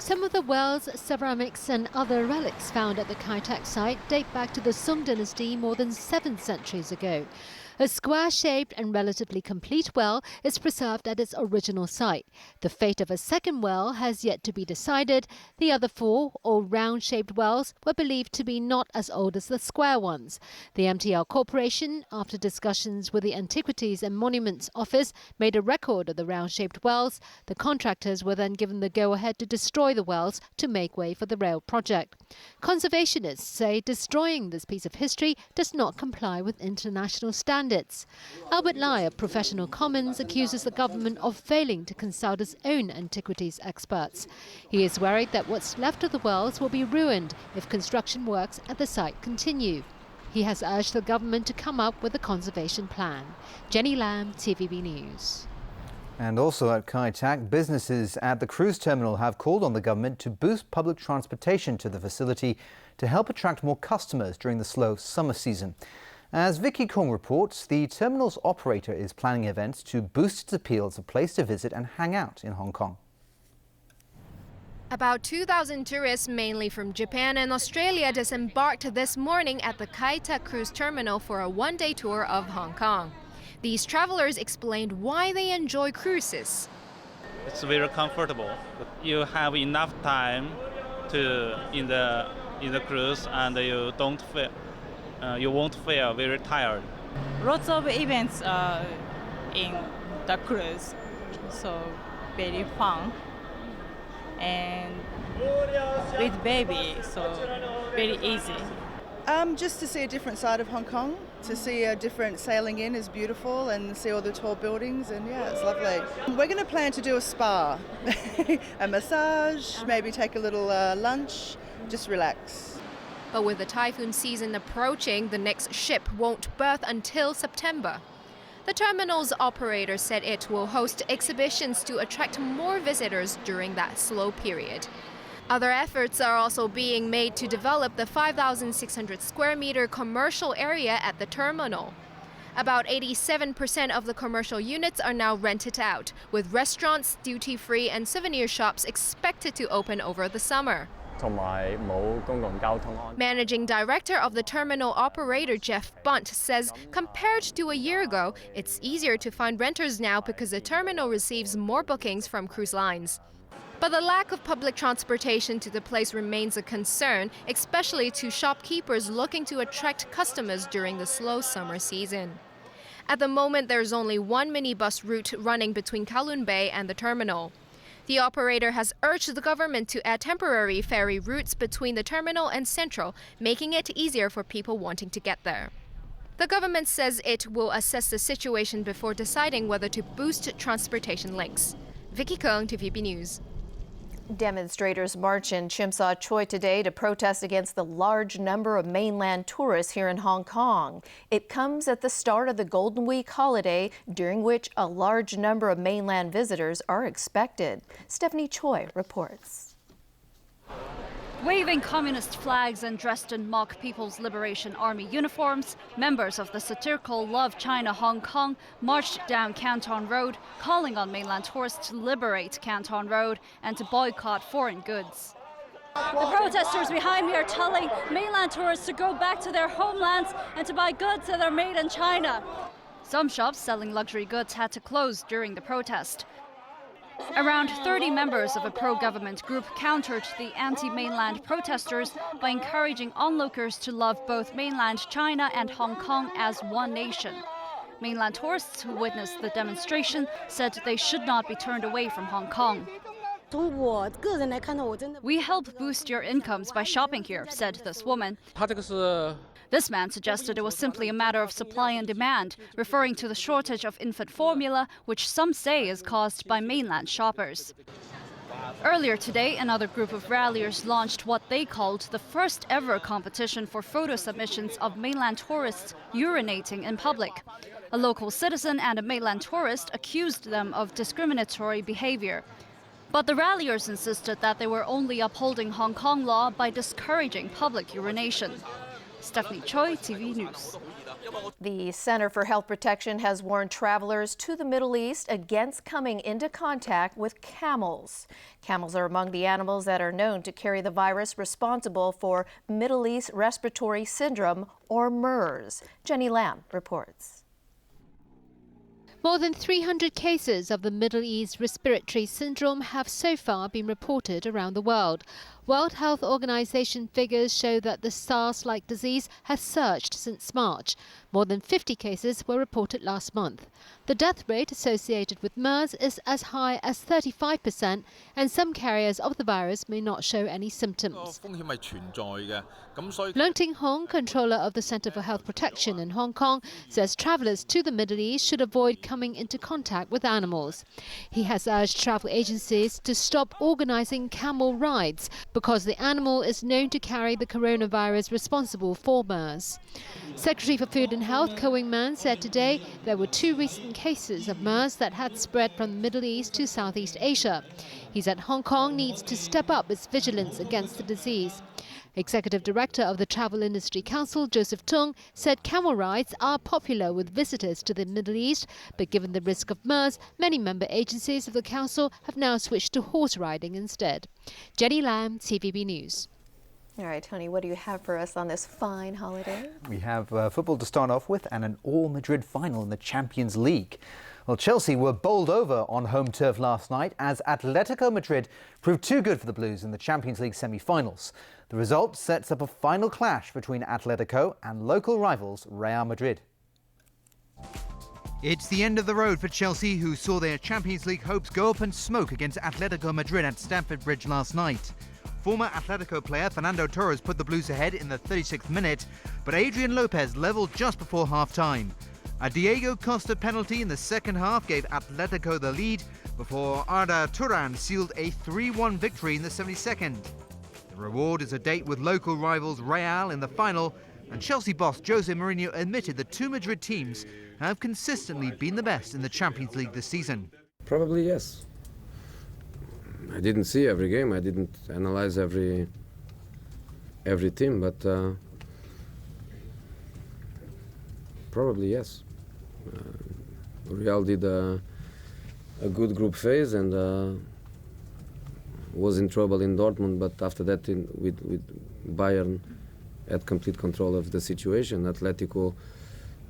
Some of the well's ceramics and other relics found at the Kai Tak site date back to the Sung dynasty more than 7 centuries ago. A square-shaped and relatively complete well is preserved at its original site. The fate of a second well has yet to be decided. The other 4, or round-shaped wells, were believed to be not as old as the square ones. The MTL Corporation, after discussions with the Antiquities and Monuments Office, made a record of the round-shaped wells. The contractors were then given the go-ahead to destroy the wells to make way for the rail project. Conservationists say destroying this piece of history does not comply with international standards. Albert Lai of Professional Commons accuses the government of failing to consult its own antiquities experts. He is worried that what's left of the wells will be ruined if construction works at the site continue. He has urged the government to come up with a conservation plan. Jenny Lam, TVB News. And also at Kai Tak, businesses at the cruise terminal have called on the government to boost public transportation to the facility to help attract more customers during the slow summer season. As Vicky Kong reports, the terminal's operator is planning events to boost its appeal as a place to visit and hang out in Hong Kong. About 2,000 tourists, mainly from Japan and Australia, disembarked this morning at the Kai Tak cruise terminal for a one-day tour of Hong Kong. These travelers explained why they enjoy cruises. It's very comfortable. You have enough time in the cruise, and you won't feel very tired. Lots of events in the cruise, so very fun. And with baby, so very easy. Just to see a different side of Hong Kong, to see a different sailing in is beautiful and see all the tall buildings, and yeah, it's lovely. We're going to plan to do a spa, a massage, maybe take a little lunch, just relax. But with the typhoon season approaching, the next ship won't berth until September. The terminal's operator said it will host exhibitions to attract more visitors during that slow period. Other efforts are also being made to develop the 5,600 square meter commercial area at the terminal. About 87% of the commercial units are now rented out, with restaurants, duty-free and souvenir shops expected to open over the summer. Managing director of the terminal operator Jeff Bunt says compared to a year ago, it's easier to find renters now because the terminal receives more bookings from cruise lines. But the lack of public transportation to the place remains a concern, especially to shopkeepers looking to attract customers during the slow summer season. At the moment, there's only one minibus route running between Kowloon Bay and the terminal. The operator has urged the government to add temporary ferry routes between the terminal and Central, making it easier for people wanting to get there. The government says it will assess the situation before deciding whether to boost transportation links. Vicky Kung, TVB News. Demonstrators march in Chim Sa Choi today to protest against the large number of mainland tourists here in Hong Kong. It comes at the start of the Golden Week holiday, during which a large number of mainland visitors are expected. Stephanie Choi reports. Waving communist flags and dressed in mock People's Liberation Army uniforms, members of the satirical Love China Hong Kong marched down Canton Road, calling on mainland tourists to liberate Canton Road and to boycott foreign goods. The protesters behind me are telling mainland tourists to go back to their homelands and to buy goods that are made in China. Some shops selling luxury goods had to close during the protest. Around 30 members of a pro-government group countered the anti-mainland protesters by encouraging onlookers to love both mainland China and Hong Kong as one nation. Mainland tourists who witnessed the demonstration said they should not be turned away from Hong Kong. We help boost your incomes by shopping here, said this woman. This man suggested it was simply a matter of supply and demand, referring to the shortage of infant formula, which some say is caused by mainland shoppers. Earlier today, another group of ralliers launched what they called the first ever competition for photo submissions of mainland tourists urinating in public. A local citizen and a mainland tourist accused them of discriminatory behavior. But the ralliers insisted that they were only upholding Hong Kong law by discouraging public urination. Stephanie Choi, TV News. The Center for Health Protection has warned travelers to the Middle East against coming into contact with camels. Camels are among the animals that are known to carry the virus responsible for Middle East Respiratory Syndrome, or MERS. Jenny Lam reports. More than 300 cases of the Middle East Respiratory Syndrome have so far been reported around the world. World Health Organization figures show that the SARS-like disease has surged since March. More than 50 cases were reported last month. The death rate associated with MERS is as high as 35%, and some carriers of the virus may not show any symptoms. Leung Ting-hong, controller of the Center for Health Protection in Hong Kong, says travelers to the Middle East should avoid coming into contact with animals. He has urged travel agencies to stop organizing camel rides because the animal is known to carry the coronavirus responsible for MERS. Secretary for Food and Health Ko Wing-man said today there were 2 recent cases of MERS that had spread from the Middle East to Southeast Asia. He said Hong Kong needs to step up its vigilance against the disease. Executive Director of the Travel Industry Council, Joseph Tung, said camel rides are popular with visitors to the Middle East, but given the risk of MERS, many member agencies of the council have now switched to horse riding instead. Jenny Lam, TVB News. All right, Tony, what do you have for us on this fine holiday? We have football to start off with and an all-Madrid final in the Champions League. Well, Chelsea were bowled over on home turf last night as Atletico Madrid proved too good for the Blues in the Champions League semi-finals. The result sets up a final clash between Atletico and local rivals Real Madrid. It's the end of the road for Chelsea, who saw their Champions League hopes go up in smoke against Atletico Madrid at Stamford Bridge last night. Former Atletico player Fernando Torres put the Blues ahead in the 36th minute, but Adrian Lopez levelled just before half-time. A Diego Costa penalty in the second half gave Atletico the lead before Arda Turan sealed a 3-1 victory in the 72nd. The reward is a date with local rivals Real in the final, and Chelsea boss Jose Mourinho admitted the 2 Madrid teams have consistently been the best in the Champions League this season. Probably yes. I didn't see every game, I didn't analyze every team, but probably yes. Real did a good group phase and was in trouble in Dortmund, but after that with Bayern had complete control of the situation. Atletico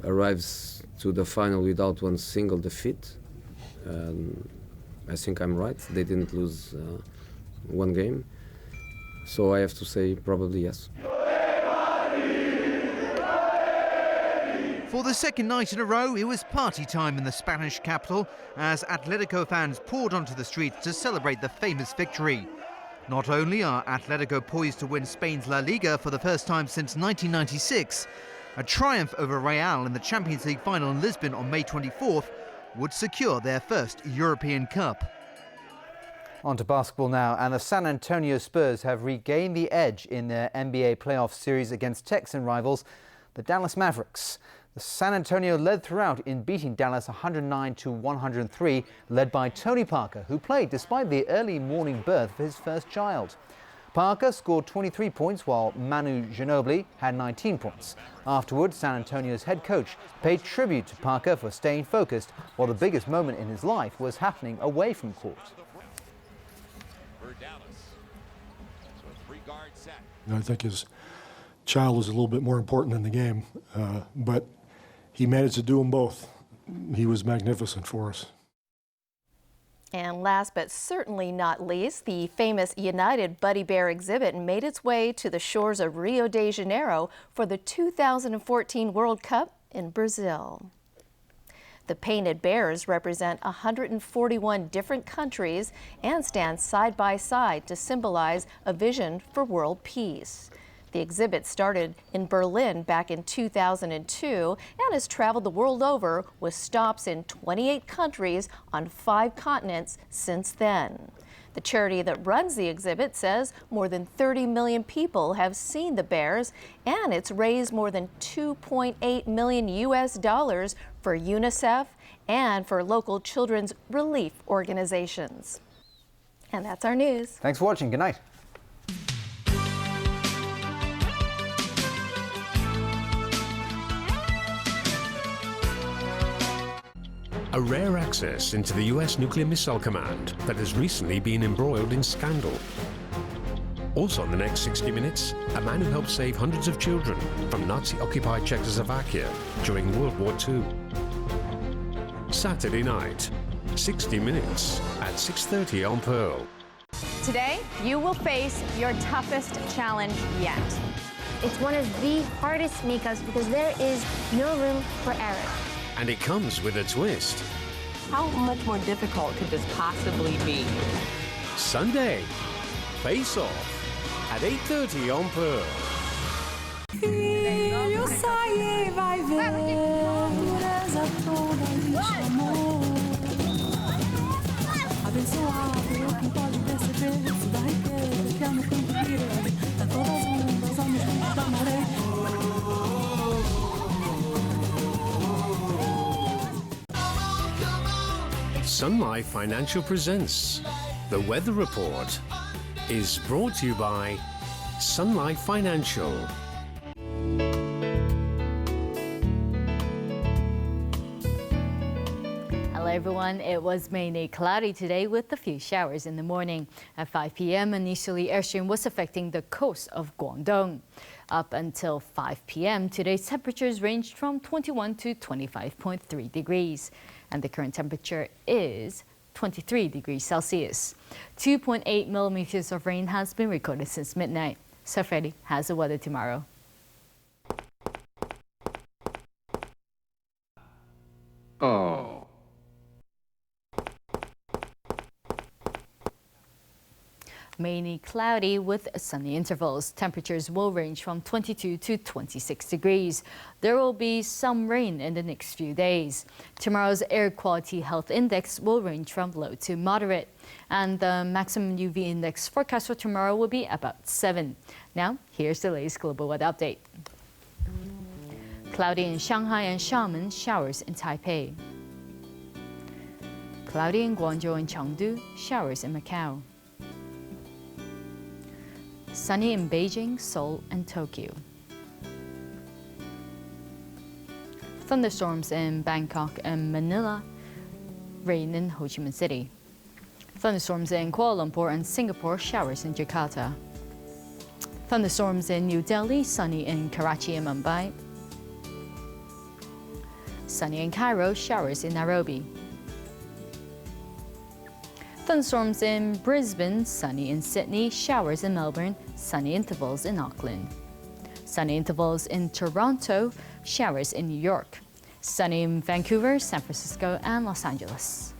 arrives to the final without one single defeat. I think I'm right. They didn't lose one game. So I have to say probably yes. For the second night in a row, it was party time in the Spanish capital as Atletico fans poured onto the streets to celebrate the famous victory. Not only are Atletico poised to win Spain's La Liga for the first time since 1996, a triumph over Real in the Champions League final in Lisbon on May 24th would secure their first European Cup. On to basketball now, and the San Antonio Spurs have regained the edge in their NBA playoff series against Texan rivals, the Dallas Mavericks. The San Antonio led throughout in beating Dallas 109-103, led by Tony Parker, who played despite the early morning birth of his first child. Parker scored 23 points while Manu Ginobili had 19 points. Afterwards, San Antonio's head coach paid tribute to Parker for staying focused, while the biggest moment in his life was happening away from court. I think his child is a little bit more important than the game, but he managed to do them both. He was magnificent for us. And last but certainly not least, the famous United Buddy Bear exhibit made its way to the shores of Rio de Janeiro for the 2014 World Cup in Brazil. The painted bears represent 141 different countries and stand side by side to symbolize a vision for world peace. The exhibit started in Berlin back in 2002 and has traveled the world over with stops in 28 countries on 5 continents since then. The charity that runs the exhibit says more than 30 million people have seen the bears, and it's raised more than $2.8 million for UNICEF and for local children's relief organizations. And that's our news. Thanks for watching. Good night. a rare access into the US Nuclear Missile Command that has recently been embroiled in scandal. Also on the next 60 Minutes, a man who helped save hundreds of children from Nazi-occupied Czechoslovakia during World War II. Saturday night, 60 Minutes at 6:30 on Pearl. Today, you will face your toughest challenge yet. It's one of the hardest makeups because there is no room for error. And it comes with a twist. How much more difficult could this possibly be? Sunday, Face Off at 8:30 on Pearl. Sun Life Financial presents The Weather Report is brought to you by Sun Life Financial. Hello everyone, it was mainly cloudy today with a few showers in the morning. At 5 p.m. initially airstream was affecting the coast of Guangdong. Up until 5 p.m. today's temperatures ranged from 21 to 25.3 degrees. And the current temperature is 23 degrees Celsius. 2.8 millimeters of rain has been recorded since midnight. So Freddie has the weather tomorrow. Oh. Mainly cloudy with sunny intervals. Temperatures will range from 22 to 26 degrees. There will be some rain in the next few days. Tomorrow's air quality health index will range from low to moderate. And the maximum UV index forecast for tomorrow will be about 7. Now, here's the latest global weather update. Cloudy in Shanghai and Xiamen, showers in Taipei. Cloudy in Guangzhou and Chengdu, showers in Macau. Sunny in Beijing, Seoul, and Tokyo. Thunderstorms in Bangkok and Manila. Rain in Ho Chi Minh City. Thunderstorms in Kuala Lumpur and Singapore, showers in Jakarta. Thunderstorms in New Delhi, sunny in Karachi and Mumbai. Sunny in Cairo, showers in Nairobi. Thunderstorms in Brisbane, sunny in Sydney, showers in Melbourne, sunny intervals in Auckland. Sunny intervals in Toronto, showers in New York. Sunny in Vancouver, San Francisco, and Los Angeles.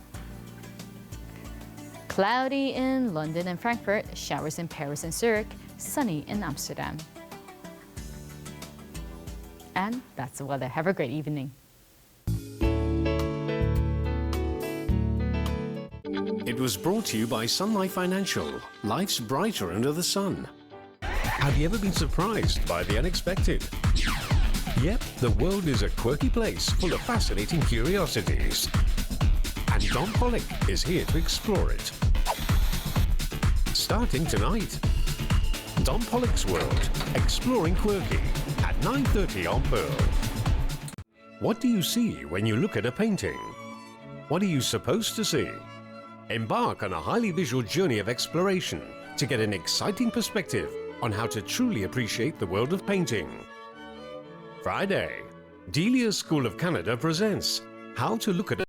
Cloudy in London and Frankfurt, showers in Paris and Zurich, sunny in Amsterdam. And that's the weather. Have a great evening. It was brought to you by Sun Life Financial. Life's brighter under the sun. Have you ever been surprised by the unexpected? Yep, the world is a quirky place full of fascinating curiosities. And Don Pollock is here to explore it. Starting tonight, Don Pollock's World, Exploring Quirky, at 9:30 on Pearl. What do you see when you look at a painting? What are you supposed to see? Embark on a highly visual journey of exploration to get an exciting perspective on how to truly appreciate the world of painting. Friday, Delia's School of Canada presents How to Look at